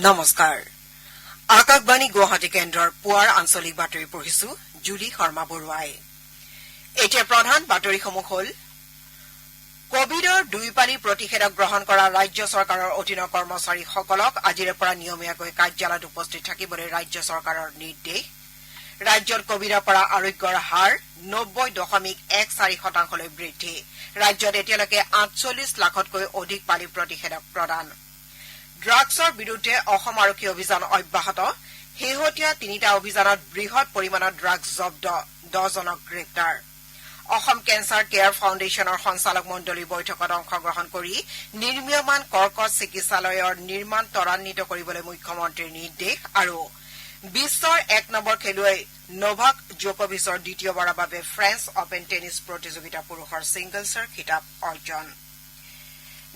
নমস্কাৰ আকাশবাণী গুৱাহাটী কেন্দ্ৰৰ পুৱাৰ আঞ্চলিক বাতৰি পঢ়িছো জুলি শৰ্মা বৰুৱাই এতিয়া প্ৰধান বাতৰিসমূহ হ'ল কোভিডৰ দুই পালি প্ৰতিষেধক গ্ৰহণ কৰা ৰাজ্য চৰকাৰৰ অধীনৰ কৰ্মচাৰীসকলক আজিৰে পৰা নিয়মীয়াকৈ কাৰ্যালয়ত উপস্থিত থাকিবলৈ ৰাজ্য চৰকাৰৰ নিৰ্দেশ ৰাজ্যত কোভিডৰ পৰা আৰোগ্যৰ হাৰ 90.14% বৃদ্ধি ৰাজ্যত এতিয়ালৈকে 48 লাখতকৈ অধিক পালি প্ৰতিষেধক প্ৰদান ড্ৰাগছৰ বিৰুদ্ধে অসম আৰক্ষী অভিযান অব্যাহত শেহতীয়া তিনিটা অভিযানত বৃহৎ পৰিমাণৰ ড্ৰাগছ জব্দ 10 জনক গ্ৰেপ্তাৰ অসম কেঞ্চাৰ কেয়াৰ ফাউণ্ডেশ্যনৰ সঞ্চালক মণ্ডলীৰ বৈঠকত অংশগ্ৰহণ কৰি নিৰ্মীয়মান কৰ্কট চিকিৎসালয়ৰ নিৰ্মাণ ত্বৰান্বিত কৰিবলৈ মুখ্যমন্ত্ৰীৰ নিৰ্দেশ আৰু বিশ্বৰ 1 নম্বৰ খেলুৱৈ নভাক জকভিচৰ দ্বিতীয়বাৰৰ বাবে ফ্ৰেঞ্চ অপেন টেনিছ প্ৰতিযোগিতা পুৰুষৰ ছিংগলছৰ খিতাপ অৰ্জন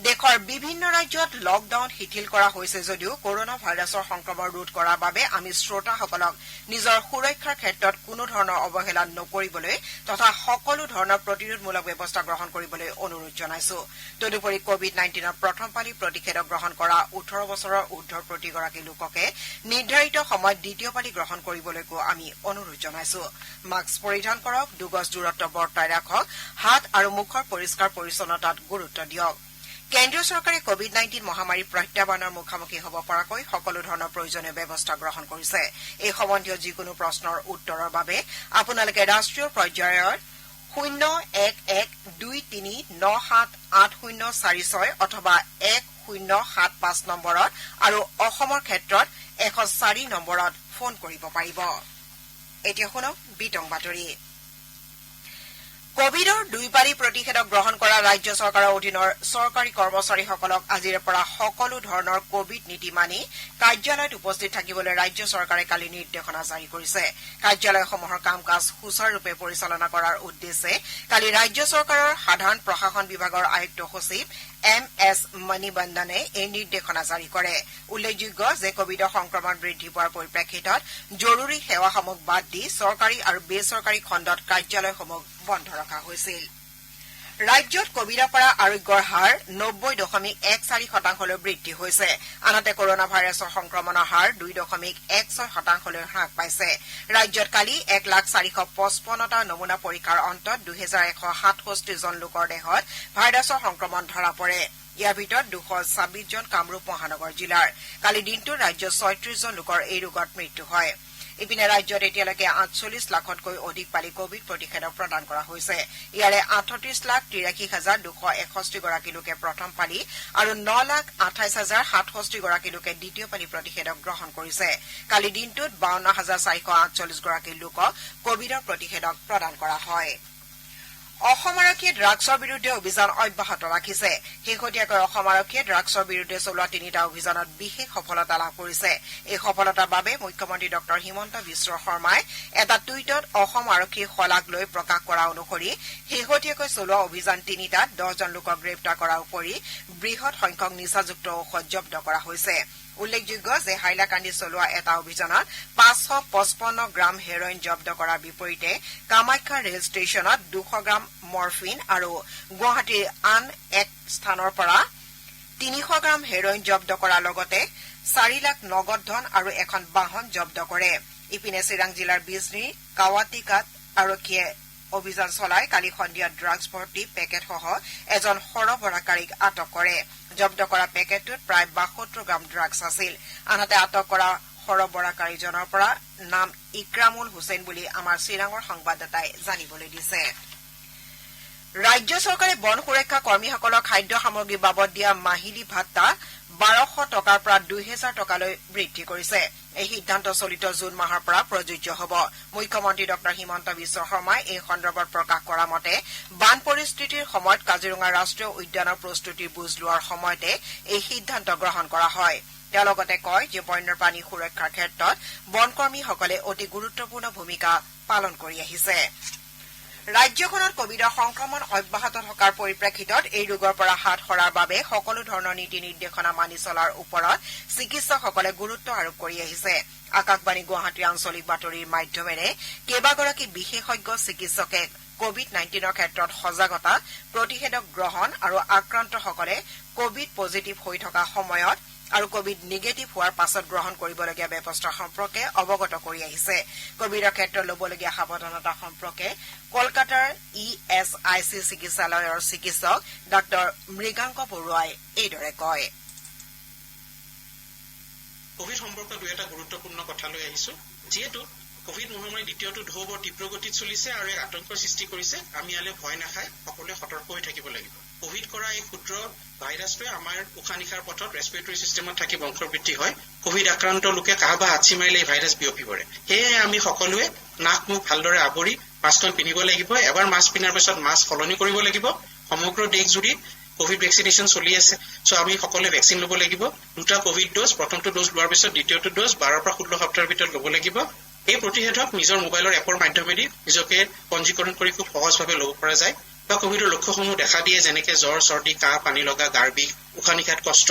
দেশৰ বিভিন্ন ৰাজ্যত লকডাউন শিথিল কৰা হৈছে যদিও কৰোনা ভাইৰাছৰ সংক্ৰমণ ৰোধ কৰাৰ বাবে আমি শ্ৰোতাসকলক নিজৰ সুৰক্ষাৰ ক্ষেত্ৰত কোনো ধৰণৰ অৱহেলা নকৰিবলৈ তথা সকলো ধৰণৰ প্ৰতিৰোধমূলক ব্যৱস্থা গ্ৰহণ কৰিবলৈ অনুৰোধ জনাইছো তদুপৰি কোভিড-19ৰ প্ৰথম পালি প্ৰতিষেধক গ্ৰহণ কৰা 18 বছৰৰ ঊৰ্ধৰ প্ৰতিগৰাকী লোককে নিৰ্ধাৰিত সময়ত দ্বিতীয় পালি গ্ৰহণ কৰিবলৈকো আমি অনুৰোধ জনাইছো মাস্ক পৰিধান কৰক 2 গজ দূৰত্ব বৰ্তাই ৰাখক হাত আৰু মুখৰ পৰিষ্কাৰ পৰিচ্ছন্নতাত গুৰুত্ব দিয়ক কেন্দ্ৰীয় চৰকাৰে কোভিড-19 মহামাৰীৰ প্ৰত্যাহ্বানৰ মুখামুখি হ'ব পৰাকৈ সকলো ধৰণৰ প্ৰয়োজনীয় ব্যৱস্থা গ্ৰহণ কৰিছে এই সম্বন্ধীয় যিকোনো প্ৰশ্নৰ উত্তৰৰ বাবে আপোনালোকে ৰাষ্ট্ৰীয় পৰ্যায়ৰ 01123978046 অথবা 1075 নম্বৰত আৰু অসমৰ ক্ষেত্ৰত 104 নম্বৰত ফোন কৰিব পাৰিব এতিয়া শুনক বিতং বাতৰি কোভিডৰ দুই পালি প্ৰতিষেধক গ্ৰহণ কৰা ৰাজ্য চৰকাৰৰ অধীনৰ চৰকাৰী কৰ্মচাৰীসকলক আজিৰে পৰা সকলো ধৰণৰ কোভিড নীতি মানি কাৰ্যালয়ত উপস্থিত থাকিবলৈ ৰাজ্য চৰকাৰে কালি নিৰ্দেশনা জাৰি কৰিছে কাৰ্যালয়সমূহৰ কাম কাজ সুচাৰুৰূপে পৰিচালনা কৰাৰ উদ্দেশ্যে কালি ৰাজ্য চৰকাৰৰ সাধাৰণ প্ৰশাসন বিভাগৰ আয়ুক্ত সচিব MS মণিবন্দনে এই নিৰ্দেশনা জাৰি কৰে উল্লেখযোগ্য যে কোভিডৰ সংক্ৰমণ বৃদ্ধি পোৱাৰ পৰিপ্ৰেক্ষিতত জৰুৰী সেৱাসমূহ বাদ দি চৰকাৰী আৰু বেচৰকাৰী খণ্ডত কাৰ্যালয়সমূহ বন্ধ ৰখা হৈছিল ৰাজ্যত কোভিডৰ পৰা আৰোগ্যৰ হাৰ 90.14% বৃদ্ধি হৈছে আনহাতে কৰোনা ভাইৰাছৰ সংক্ৰমণৰ হাৰ 2.16% হ্ৰাস পাইছে ৰাজ্যত কালি 1,455টা নমুনা পৰীক্ষাৰ অন্তত 2167 জন লোকৰ দেহত ভাইৰাছৰ সংক্ৰমণ ধৰা পৰে ইয়াৰ ভিতৰত 226 জন কামৰূপ মহানগৰ জিলাৰ কালি দিনটোত ৰাজ্যত 36 জন লোকৰ এই ৰোগত মৃত্যু হয় ইপিনে ৰাজ্যত এতিয়ালৈকে 48 লাখতকৈ অধিক পালি কোভিড প্ৰতিষেধক প্ৰদান কৰা হৈছে ইয়াৰে 38,83,261 গৰাকী লোকে প্ৰথম পালি আৰু 9,28,067 গৰাকী লোকে দ্বিতীয় পালি প্ৰতিষেধক গ্ৰহণ কৰিছে কালি দিনটোত 52,448 গৰাকী লোকক কোভিডৰ প্ৰতিষেধক প্ৰদান কৰা হয় অসম আৰক্ষীয়ে ড্ৰাগছৰ বিৰুদ্ধে অভিযান অব্যাহত ৰাখিছে শেহতীয়াকৈ অসম আৰক্ষীয়ে ড্ৰাগছৰ বিৰুদ্ধে চলোৱা তিনিটা অভিযানত বিশেষ সফলতা লাভ কৰিছে এই সফলতাৰ বাবে মুখ্যমন্ত্ৰী ডঃ হিমন্ত বিশ্ব শৰ্মাই এটা টুইটত অসম আৰক্ষীৰ শলাগ লৈ প্ৰকাশ কৰা অনুসৰি শেহতীয়াকৈ চলোৱা অভিযান তিনিটাত 10 জন লোকক গ্ৰেপ্তাৰ কৰাৰ উপৰি বৃহৎ সংখ্যক নিচাযুক্ত ঔষধ জব্দ কৰা হৈছে উল্লেখযোগ্য যে হাইলাকান্দি চলোৱা এটা অভিযানত 555 গ্ৰাম হেৰইন জব্দ কৰাৰ বিপৰীতে কামাখ্যা ৰেল ষ্টেচনত 200 গ্ৰাম মৰফিন আৰু গুৱাহাটীৰ আন এক স্থানৰ পৰা 300 গ্ৰাম হেৰইন জব্দ কৰাৰ লগতে 4 লাখ নগদ ধন আৰু এখন বাহন জব্দ কৰে ইপিনে চিৰাং জিলাৰ বিজনীৰ কাৱাটিকাত আৰক্ষীয়ে অভিযান চলাই কালি সন্ধিয়া ড্ৰাগছ ভৰ্তি পেকেটসহ এজন সৰবৰাহকাৰীক আটক কৰে জব্দ কৰা পেকেটটোত প্ৰায় 72 গ্ৰাম ড্ৰাগছ আছিল আনহাতে আটক কৰা সৰবৰাহকাৰীজনৰ পৰা নাম ইক্ৰামুল হুছেইন বুলি আমাৰ চিৰাঙৰ সংবাদদাতাই জানিবলৈ দিছে ৰাজ্য চৰকাৰে বন সুৰক্ষা কৰ্মীসকলক খাদ্য সামগ্ৰী বাবদ দিয়া মাহিলী ভাত্তা 1200 টকাৰ পৰা 2000 টকালৈ বৃদ্ধি কৰিছে এই সিদ্ধান্ত চলিত জুন মাহৰ পৰা প্ৰযোজ্য হ'ব মুখ্যমন্ত্ৰী ডঃ হিমন্ত বিশ্ব শৰ্মাই এই সন্দৰ্ভত প্ৰকাশ কৰা মতে বান পৰিস্থিতিৰ সময়ত কাজিৰঙা ৰাষ্ট্ৰীয় উদ্যানৰ প্ৰস্তুতিৰ বুজ লোৱাৰ সময়তে এই সিদ্ধান্ত গ্ৰহণ কৰা হয় তেওঁ লগতে কয় যে বন্যপ্ৰাণী সুৰক্ষাৰ ক্ষেত্ৰত বনকৰ্মীসকলে অতি গুৰুত্বপূৰ্ণ ভূমিকা পালন কৰি আহিছে ৰাজ্যখনত কোভিডৰ সংক্ৰমণ অব্যাহত থকাৰ পৰিপ্ৰেক্ষিতত এই ৰোগৰ পৰা হাত সৰাৰ বাবে সকলো ধৰণৰ নীতি নিৰ্দেশনা মানি চলাৰ ওপৰত চিকিৎসকসকলে গুৰুত্ব আৰোপ কৰি আহিছে আকাশবাণী গুৱাহাটীৰ আঞ্চলিক বাতৰিৰ মাধ্যমেৰে কেইবাগৰাকী বিশেষজ্ঞ চিকিৎসকে কোভিড-19ৰ ক্ষেত্ৰত সজাগতা প্ৰতিষেধক গ্ৰহণ আৰু আক্ৰান্তসকলে কোভিড পজিটিভ হৈ থকা সময়ত আৰু কোভিড নিগেটিভ হোৱাৰ পাছত গ্ৰহণ কৰিবলগীয়া ব্যৱস্থা সম্পৰ্কে অৱগত কৰি আহিছে কোভিডৰ ক্ষেত্ৰত ল'বলগীয়া সাৱধানতা সম্পৰ্কে কলকাতাৰ ESIC চিকিৎসালয়ৰ চিকিৎসক ডাঃ মৃগাংক বৰুৱাই এইদৰে কয় কোভিড সম্পৰ্কত দুই এটা গুৰুত্বপূৰ্ণ কথা লৈ আহিছো যিহেতু কোভিড মহামাৰী দ্বিতীয়টো ঢৌ বৰ তীব্ৰ গতিত চলিছে আৰু এক আতংকৰ সৃষ্টি কৰিছে আমি ইয়ালৈ ভয় নাখাই সকলোৱে সতৰ্ক হৈ থাকিব লাগিব কোভিড কৰা এই ক্ষুদ্ৰ ভাইৰাছটোৱে আমাৰ উশাহ নিশাৰ পথত ৰেছপিৰেটৰী সিস্টেমত থাকি বংশবৃদ্ধি হয় কোভিড আক্ৰান্ত লোকে কাহ বা হাঁচি মাৰিলে এই ভাইৰাছ বিয়পি পৰে সেয়ে আমি সকলোৱে নাক মুখ ভালদৰে আৱৰি মাস্কখন পিন্ধিব লাগিব এবাৰ মাস্ক পিন্ধাৰ পিছত মাস্ক সলনি কৰিব লাগিব সমগ্ৰ দেশ জুৰি কোভিড ভেকচিনেশ্যন চলি আছে আমি সকলোৱে ভেকচিন ল'ব লাগিব দুটা কোভিড ড'জ প্ৰথমটো ড'জ লোৱাৰ পিছত দ্বিতীয়টো ড'জ 12 পৰা 16 সপ্তাহৰ ভিতৰত ল'ব লাগিব এই প্ৰতিষেধক নিজৰ মোবাইলৰ এপৰ মাধ্যমেদি নিজকে পঞ্জীকৰণ কৰি খুব সহজভাৱে ল'ব পৰা যায় বা কোভিডৰ লক্ষণসমূহ দেখা দিয়ে যেনেকে জ্বৰ চৰ্দি কাহ পানী লগা গাৰ বিষ উশাহ নিশাত কষ্ট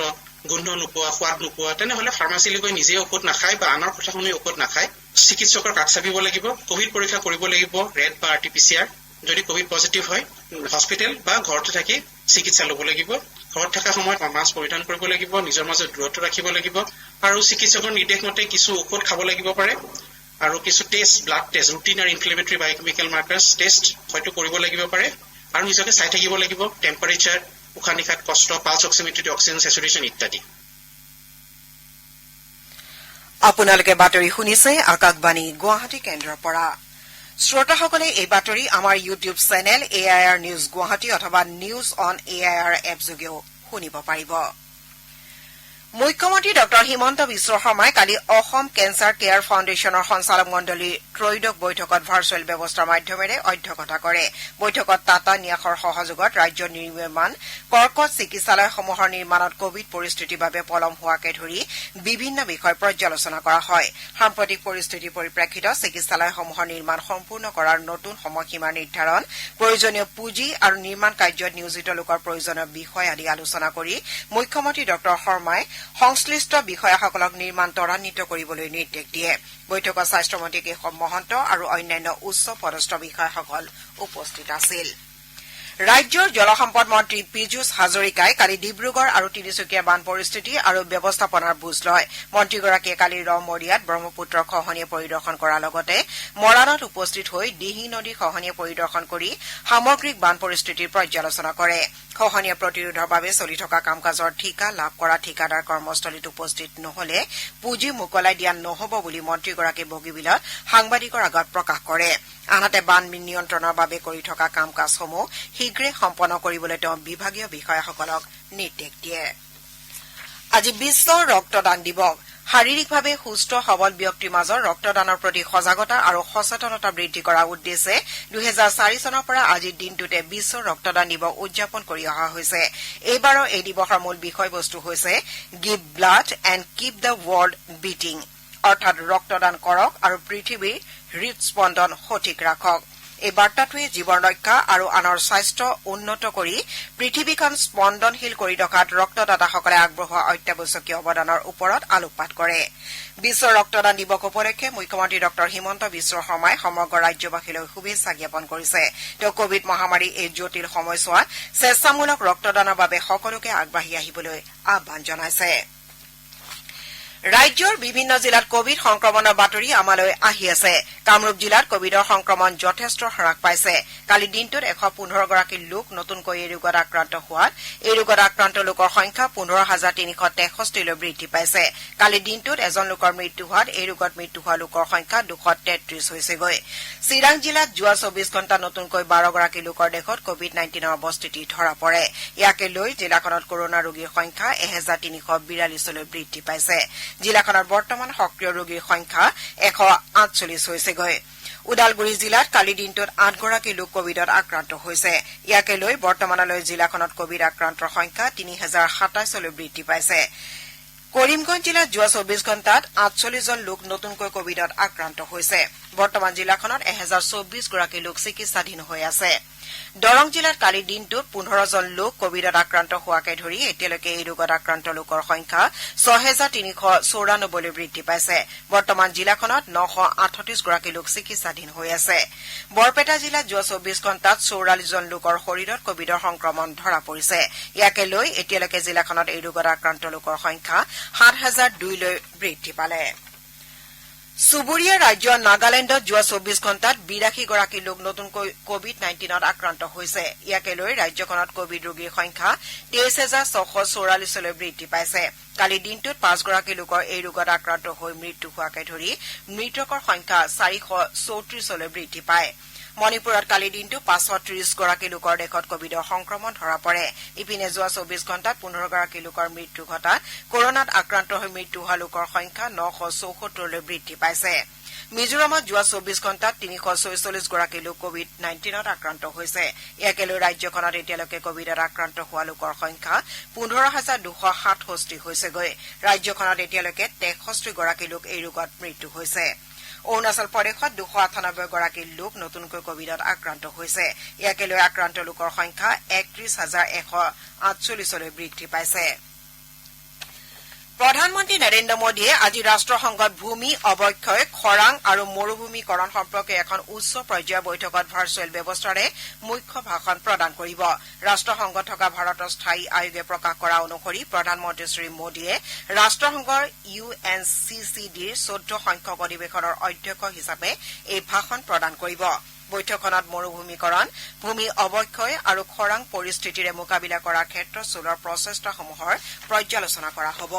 গোন্ধ নোপোৱা সোৱাদ নোপোৱা তেনেহ'লে ফাৰ্মাচীলৈ গৈ নিজে ঔষধ নাখায় বা আনৰ কথা শুনি ঔষধ নাখায় চিকিৎসকৰ কাষ চাপিব লাগিব কোভিড পৰীক্ষা কৰিব লাগিব ৰেড বা RT-PCR যদি কোভিড পজিটিভ হয় হস্পিটেল বা ঘৰতে থাকি চিকিৎসা ল'ব লাগিব ঘৰত থকা সময়ত মাস্ক পৰিধান কৰিব লাগিব নিজৰ মাজত দূৰত্ব ৰাখিব লাগিব আৰু চিকিৎসকৰ নিৰ্দেশ মতে কিছু ঔষধ খাব লাগিব পাৰে আৰু কিছু টেষ্ট ব্লাড টেষ্ট ৰুটিন আৰু ইনফ্লেমেটৰী বায়োকেমিকেল মাৰ্কাৰ্ছ টেষ্ট হয়তো কৰিব লাগিব পাৰে আৰু নিজকে চাই থাকিব লাগিব টেম্পাৰেচাৰ উশাহ নিশাত কষ্ট পালছ অক্সিমেট্ৰি অক্সিজেন স্যাচুৰেশ্যন ইত্যাদি আপোনালোকে বাতৰি শুনিছে আকাশবাণী গুৱাহাটী কেন্দ্ৰৰ পৰা শ্ৰোতাসকলে এই বাতৰি আমাৰ YouTube channel AIR news Guwahati অথবা নিউজ অন AIR এপ যোগেও শুনিব পাৰিব মুখ্যমন্ত্ৰী ডঃ হিমন্ত বিশ্ব শৰ্মাই কালি অসম কেঞ্চাৰ কেয়াৰ ফাউণ্ডেশ্যনৰ সঞ্চালক মণ্ডলীৰ ত্ৰয়োদশ বৈঠকত ভাৰ্চুৱেল ব্যৱস্থাৰ মাধ্যমেৰে অধ্যক্ষতা কৰে বৈঠকত টাটা ন্যাসৰ সহযোগত ৰাজ্যৰ নিৰ্মাণ কৰ্কট চিকিৎসালয়সমূহৰ নিৰ্মাণত কোভিড পৰিস্থিতিৰ বাবে পলম হোৱাকে ধৰি বিভিন্ন বিষয় পৰ্যালোচনা কৰা হয় সাম্প্ৰতিক পৰিস্থিতিৰ পৰিপ্ৰেক্ষিতত চিকিৎসালয়সমূহৰ নিৰ্মাণ সম্পূৰ্ণ কৰাৰ নতুন সময়সীমা নিৰ্ধাৰণ প্ৰয়োজনীয় পুঁজি আৰু নিৰ্মাণ কাৰ্যত নিয়োজিত লোকৰ প্ৰয়োজনীয় বিষয় আদি আলোচনা কৰি মুখ্যমন্ত্ৰী ডঃ শৰ্মাই সংশ্লিষ্ট বিষয়াসকলক নিৰ্মাণ ত্বৰান্বিত কৰিবলৈ নিৰ্দেশ দিয়ে বৈঠকত স্বাস্থ্যমন্ত্ৰী কেশৱ মহন্ত আৰু অন্যান্য উচ্চ পদস্থ বিষয়াসকল উপস্থিত আছিল ৰাজ্যৰ জলসম্পদ মন্ত্ৰী পীযুষ হাজৰিকাই কালি ডিব্ৰুগড় আৰু তিনিচুকীয়া বান পৰিস্থিতি আৰু ব্যৱস্থাপনাৰ বুজ লয় মন্ত্ৰীগৰাকীয়ে কালি ৰমৰীয়াত ব্ৰহ্মপুত্ৰৰ খহনীয়া পৰিদৰ্শন কৰাৰ লগতে মৰাণত উপস্থিত হৈ দিহিং নদীৰ খহনীয়া পৰিদৰ্শন কৰি সামগ্ৰিক বান পৰিস্থিতিৰ পৰ্যালোচনা কৰে খহনীয়া প্ৰতিৰোধৰ বাবে চলি থকা কাম কাজৰ ঠিকা লাভ কৰা ঠিকাদাৰ কৰ্মস্থলীত উপস্থিত নহলে পুঁজি মোকলাই দিয়া নহব বুলি মন্ত্ৰীগৰাকীয়ে বগীবিলত সাংবাদিকৰ আগত প্ৰকাশ কৰে আনহাতে বান নিয়ন্ত্ৰণৰ বাবে কৰি থকা কাম কাজসমূহ শীঘ্ৰে সম্পন্ন কৰিবলৈ তেওঁ বিভাগীয় বিষয়াসকলক নিৰ্দেশ দিয়ে আজি বিশ্ব ৰক্তদান দিৱস শাৰীৰিকভাৱে সুস্থ সবল ব্যক্তিৰ মাজত ৰক্তদানৰ প্ৰতি সজাগতা আৰু সচেতনতা বৃদ্ধি কৰাৰ উদ্দেশ্যে 2004 চনৰ পৰা আজিৰ দিনটোতে বিশ্ব ৰক্তদান দিৱস উদযাপন কৰি অহা হৈছে এইবাৰৰ এই দিৱসৰ মূল বিষয়বস্তু হৈছে give blood and keep the world beating অৰ্থাৎ ৰক্তদান কৰক আৰু পৃথিৱীৰ হৃদস্পন্দন সঠিক ৰাখক এই বাৰ্তাটোৱে জীৱন ৰক্ষা আৰু আনৰ স্বাস্থ্য উন্নত কৰি পৃথিৱীখন স্পন্দনশীল কৰি ৰখাত ৰক্তদাতাসকলে আগবঢ়োৱা অত্যাৱশ্যকীয় অৱদানৰ ওপৰত আলোকপাত কৰে বিশ্ব ৰক্তদান দিৱস উপলক্ষে মুখ্যমন্ত্ৰী ডঃ হিমন্ত বিশ্ব শৰ্মাই সমগ্ৰ ৰাজ্যবাসীলৈ শুভেচ্ছা জ্ঞাপন কৰিছে তেওঁ কোভিড মহামাৰীৰ এই জটিল সময়ছোৱাত স্বেচ্ছামূলক ৰক্তদানৰ বাবে সকলোকে আগবাঢ়ি আহিবলৈ আহ্বান জনাইছে ৰাজ্যৰ বিভিন্ন জিলাত কোভিড সংক্ৰমণৰ বাতৰি আমালৈ আহি আছে কামৰূপ জিলাত কোভিডৰ সংক্ৰমণ যথেষ্ট হ্ৰাস পাইছে কালি দিনটোত 115 গৰাকী লোক নতুনকৈ এই ৰোগত আক্ৰান্ত হোৱাত এই ৰোগত আক্ৰান্ত লোকৰ সংখ্যা 15363 লৈ বৃদ্ধি পাইছে কালি দিনটোত এজন লোকৰ মৃত্যু হোৱাত এই ৰোগত মৃত্যু হোৱা লোকৰ সংখ্যা 233 হৈছেগৈ চিৰাং জিলাত যোৱা 24 ঘণ্টা নতুনকৈ 12 গৰাকী লোকৰ দেশত কোভিড-19ৰ অৱস্থিতি ধৰা পৰে ইয়াকে লৈ জিলাখনত কৰোনা ৰোগীৰ সংখ্যা 1342 লৈ বৃদ্ধি পাইছে জিলাখনত বৰ্তমান সক্ৰিয় ৰোগীৰ সংখ্যা 148 হৈছেগৈ উদালগুৰি জিলাত কালি দিনটোত 8 গৰাকী লোক কোভিডত আক্ৰান্ত হৈছে ইয়াকে লৈ বৰ্তমানলৈ জিলাখনত কোভিড আক্ৰান্তৰ সংখ্যা 3027 লৈ বৃদ্ধি পাইছে কৰিমগঞ্জ জিলাত যোৱা 24 ঘণ্টাত 48 জন লোক নতুনকৈ কোভিডত আক্ৰান্ত হৈছে বৰ্তমান জিলাখনত 1024 গৰাকী লোক চিকিৎসাধীন হৈ আছে দৰং জিলাত কালি দিনটোত ১৫জন লোক কোভিডত আক্ৰান্ত হোৱাকে ধৰি এতিয়ালৈকে এই ৰোগত আক্ৰান্ত লোকৰ সংখ্যা ৬,৩৯৪লৈ বৃদ্ধি পাইছে। বৰ্তমান জিলাখনত ৯৩৮ গৰাকী লোক চিকিৎসাধীন হৈ আছে। বৰপেটা জিলাত যোৱা ২৪ ঘণ্টাত ৪৪জন লোকৰ শৰীৰত কোভিডৰ সংক্ৰমণ ধৰা পৰিছে। ইয়াকে লৈ এতিয়ালৈকে জিলাখনত এই ৰোগত আক্ৰান্ত লোকৰ সংখ্যা ৭,০০২লৈ বৃদ্ধি পালে। চুবুৰীয়া ৰাজ্য নাগালেণ্ডত যোৱা ২৪ ঘণ্টাত ৮২ গৰাকী লোক নতুনকৈ কোভিড-১৯ত আক্ৰান্ত হৈছে। ইয়াকে লৈ ৰাজ্যখনত কোভিড ৰোগীৰ সংখ্যা ২৩,৬৪৪লৈ বৃদ্ধি পাইছে। কালি দিনটোত ৫ গৰাকী লোকৰ এই ৰোগত আক্ৰান্ত হৈ মৃত্যু হোৱাকে ধৰি মৃতকৰ সংখ্যা ৪৩৪লৈ বৃদ্ধি পায়। মণিপুৰত কালি দিনটো ৫৩০ গৰাকী লোকৰ দেশত কোভিডৰ সংক্ৰমণ ধৰা পৰে। ইপিনে যোৱা ২৪ ঘণ্টাত ১৫ গৰাকী লোকৰ মৃত্যু ঘটাত কৰোনাত আক্ৰান্ত হৈ মৃত্যু হোৱা লোকৰ সংখ্যা ৯৭৪লৈ বৃদ্ধি পাইছে। মিজোৰামত যোৱা ২৪ ঘণ্টাত ৩৪৬ গৰাকী লোক কোভিড-১৯ত আক্ৰান্ত হৈছে। ইয়াকে লৈ ৰাজ্যখনত এতিয়ালৈকে কোভিডত আক্ৰান্ত হোৱা লোকৰ সংখ্যা ১৫,২৬৭ হৈছেগৈ। ৰাজ্যখনত এতিয়ালৈকে ৬৩ গৰাকী লোক এই ৰোগত মৃত্যু হৈছে। অৰুণাচল প্ৰদেশত ২৯৮ গৰাকী লোক নতুনকৈ কোভিডত আক্ৰান্ত হৈছে। ইয়াকে লৈ আক্ৰান্ত লোকৰ সংখ্যা ৩১,১৪৮লৈ বৃদ্ধি পাইছে। প্ৰধানমন্ত্ৰী নৰেন্দ্ৰ মোদীয়ে আজি ৰাষ্ট্ৰসংঘত ভূমি অৱক্ষয়, খৰাং আৰু মৰুভূমিকৰণ সম্পৰ্কীয় এখন উচ্চ পৰ্যায়ৰ বৈঠকত ভাৰ্চুৱেল ব্যৱস্থাৰে মুখ্য ভাষণ প্ৰদান কৰিব। ৰাষ্ট্ৰসংঘত থকা ভাৰতৰ স্থায়ী আয়োগে প্ৰকাশ কৰা অনুসৰি প্ৰধানমন্ত্ৰী শ্ৰী মোদীয়ে ৰাষ্ট্ৰসংঘৰ UNCCDৰ ১৪ সংখ্যক অধিৱেশনৰ অধ্যক্ষ হিচাপে এই ভাষণ প্ৰদান কৰিব। বৈঠকখনত মৰুভূমিকৰণ, ভূমি অৱক্ষয় আৰু খৰাং পৰিস্থিতিৰে মোকাবিলা কৰাৰ ক্ষেত্ৰত চলোৱা প্ৰচেষ্টাসমূহৰ পৰ্যালোচনা কৰা হ'ব।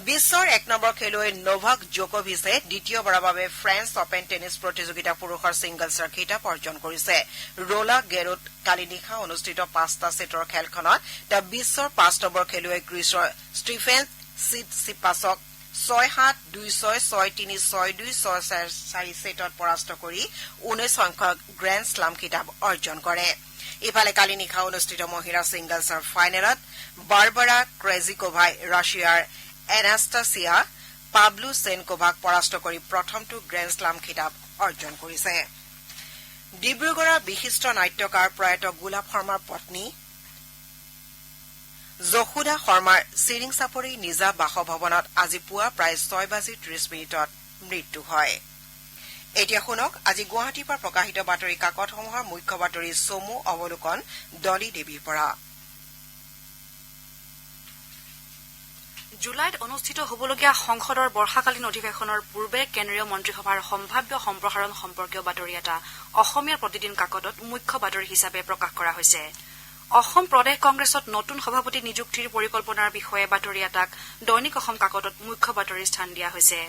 বিশ্বৰ ১ নম্বৰ খেলুৱৈ নভাক জকভিছে দ্বিতীয়বাৰৰ বাবে ফ্ৰেঞ্চ অপেন টেনিছ প্ৰতিযোগিতা পুৰুষৰ ছিংগলছৰ খিতাপ অৰ্জন কৰিছে। ৰোলা গেৰোত কালি নিশা অনুষ্ঠিত ৫টা ছেটৰ খেলখনত তেওঁ বিশ্বৰ ৫ নম্বৰ খেলুৱৈ গ্ৰীচৰ ষ্টিফেন চিটচিপাছক ৬-৭, ২-৬, ৬-৩, ৬-২, ৬-৪ ছেটত পৰাস্ত কৰি ১৯ সংখ্যক গ্ৰেণ্ড শ্লাম খিতাপ অৰ্জন কৰে। ইফালে কালি নিশা অনুষ্ঠিত মহিলা ছিংগলছৰ ফাইনেলত বাৰবাৰা ক্ৰেজিকোভাই ৰাছিয়াৰ এনাষ্টাছিয়া পাভলোচেনকোভাক পৰাস্ত কৰি প্ৰথমটো গ্ৰেণ্ড শ্লাম খিতাপ অৰ্জন কৰিছে। ডিব্ৰুগড়ৰ বিশিষ্ট নাট্যকাৰ প্ৰয়াত গোলাপ শৰ্মাৰ পত্নী যশোদা শৰ্মাৰ চিৰিংচাপৰি নিজা বাসভৱনত আজি পুৱা প্ৰায় ৬:৩০ মৃত্যু হয়। এতিয়া শুনক আজি গুৱাহাটীৰ পৰা প্ৰকাশিত বাতৰি কাকতসমূহৰ মুখ্য বাতৰি চমু অৱলোকন ডলী দেৱীৰ পৰা। জুলাইত অনুষ্ঠিত হ'বলগীয়া সংসদৰ বৰ্ষাকালীন অধিৱেশনৰ পূৰ্বে কেন্দ্ৰীয় মন্ত্ৰীসভাৰ সম্ভাৱ্য সম্প্ৰসাৰণ সম্পৰ্কীয় বাতৰি এটা অসমীয়া প্ৰতিদিন কাকতত মুখ্য বাতৰি হিচাপে প্ৰকাশ কৰা হৈছে। অসম প্ৰদেশ কংগ্ৰেছত নতুন সভাপতি নিযুক্তিৰ পৰিকল্পনাৰ বিষয়ে বাতৰি এটাক দৈনিক অসম কাকতত মুখ্য বাতৰিৰ স্থান দিয়া হৈছে।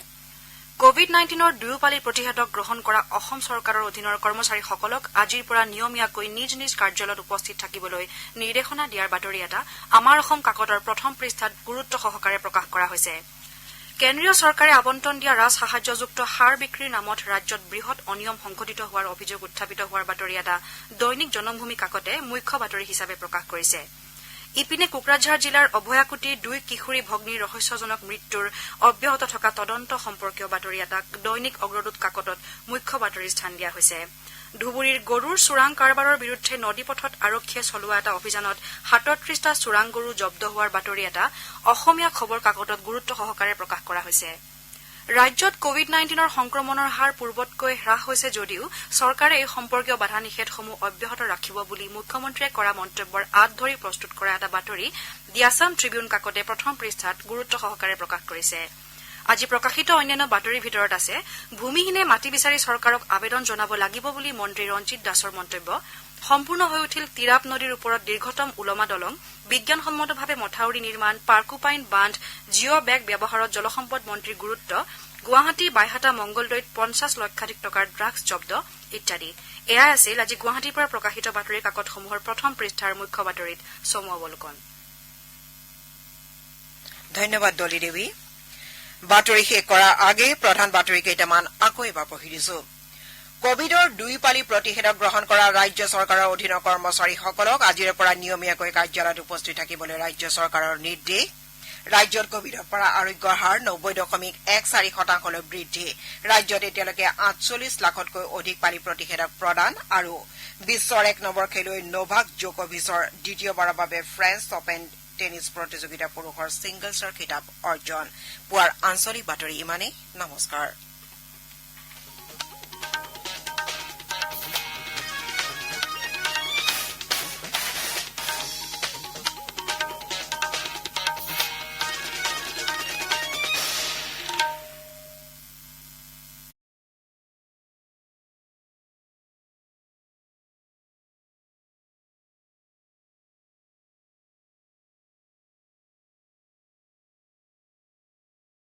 কোভিড-১৯ৰ দুয়োপালিৰ প্ৰতিষেধক গ্ৰহণ কৰা অসম চৰকাৰৰ অধীনৰ কৰ্মচাৰীসকলক আজিৰ পৰা নিয়মীয়াকৈ নিজ নিজ কাৰ্যালয়ত উপস্থিত থাকিবলৈ নিৰ্দেশনা দিয়াৰ বাতৰি এটা আমাৰ অসম কাকতৰ প্ৰথম পৃষ্ঠাত গুৰুত্ব সহকাৰে প্ৰকাশ কৰা হৈছে। কেন্দ্ৰীয় চৰকাৰে আবণ্টন দিয়া ৰাজ সাহায্যযুক্ত সাৰ বিক্ৰীৰ নামত ৰাজ্যত বৃহৎ অনিয়ম সংঘটিত হোৱাৰ অভিযোগ উত্থাপিত হোৱাৰ বাতৰি এটা দৈনিক জনমভূমি কাকতে মুখ্য বাতৰি হিচাপে প্ৰকাশ কৰিছে। ইপিনে কোকৰাঝাৰ জিলাৰ অভয়াকুটিৰ ২ কিশোৰী ভগ্নীৰ ৰহস্যজনক মৃত্যুৰ অব্যাহত থকা তদন্ত সম্পৰ্কীয় বাতৰি এটাক দৈনিক অগ্ৰদূত কাকতত মুখ্য বাতৰিৰ স্থান দিয়া হৈছে। ধুবুৰীৰ গৰুৰ চোৰাং কাৰবাৰৰ বিৰুদ্ধে নদীপথত আৰক্ষীয়ে চলোৱা এটা অভিযানত ৩৭টা চোৰাং গৰু জব্দ হোৱাৰ বাতৰি এটা অসমীয়া খবৰ কাকতত গুৰুত্ব সহকাৰে প্ৰকাশ কৰা হৈছে। ৰাজ্যত কোভিড-১৯ৰ সংক্ৰমণৰ হাৰ পূৰ্বতকৈ হ্ৰাস হৈছে যদিও চৰকাৰে এই সম্পৰ্কীয় বাধা নিষেধসমূহ অব্যাহত ৰাখিব বুলি মুখ্যমন্ত্ৰীয়ে কৰা মন্তব্যৰ আঁত ধৰি প্ৰস্তুত কৰা এটা বাতৰি দি আছাম ট্ৰিবিউন কাকতে প্ৰথম পৃষ্ঠাত গুৰুত্ব সহকাৰে প্ৰকাশ কৰিছে। আজি প্ৰকাশিত অন্যান্য বাতৰিৰ ভিতৰত আছে ভূমিহীনে মাটি বিচাৰি চৰকাৰক আবেদন জনাব লাগিব বুলি মন্ত্ৰী ৰঞ্জিত দাসৰ মন্তব্য, সম্পূৰ্ণ হৈ উঠিল তিৰাপ নদীৰ ওপৰত দীৰ্ঘতম ওলমা দলং, বিজ্ঞানসন্মতভাৱে মথাউৰি নিৰ্মাণ, পাৰ্কোপাইন বান্ধ, জিঅ' বেগ ব্যৱহাৰত জলসম্পদ মন্ত্ৰীৰ গুৰুত্ব, গুৱাহাটী বাইহাটা মংগলদৈত ৫০ লক্ষাধিক টকাৰ ড্ৰাগছ জব্দ ইত্যাদি। এয়াই আছিল আজি গুৱাহাটীৰ পৰা প্ৰকাশিত বাতৰি কাকতসমূহৰ প্ৰথম পৃষ্ঠাৰ মুখ্য বাতৰিত চমু অৱলোকন। ধন্যবাদ ডলী দেৱী। বাতৰি শেষ কৰাৰ আগেয়ে প্ৰধান বাতৰি কেইটামান আকৌ এবাৰ পঢ়ি দিছো। কোভিডৰ ২ পালি প্ৰতিষেধক গ্ৰহণ কৰা ৰাজ্য চৰকাৰৰ অধীনৰ কৰ্মচাৰীসকলক আজিৰে পৰা নিয়মীয়াকৈ কাৰ্যালয়ত উপস্থিত থাকিবলৈ ৰাজ্য চৰকাৰৰ নিৰ্দেশ। ৰাজ্যত কোভিডৰ পৰা আৰোগ্যৰ হাৰ 90.14% বৃদ্ধি ৰাজ্যত এতিয়ালৈকে 48 লাখতকৈ অধিক পালি প্ৰতিষেধক প্ৰদান আৰু বিশ্বৰ 1 নম্বৰ খেলুৱৈ নোভাক জকভিচৰ দ্বিতীয়বাৰৰ বাবে ফ্ৰেঞ্চ অপেন টেনিছ প্ৰতিযোগিতা পুৰুষৰ ছিংগলছৰ খিতাপ অৰ্জন পুৱাৰ আঞ্চলিক বাতৰি ইমানেই নমস্কাৰ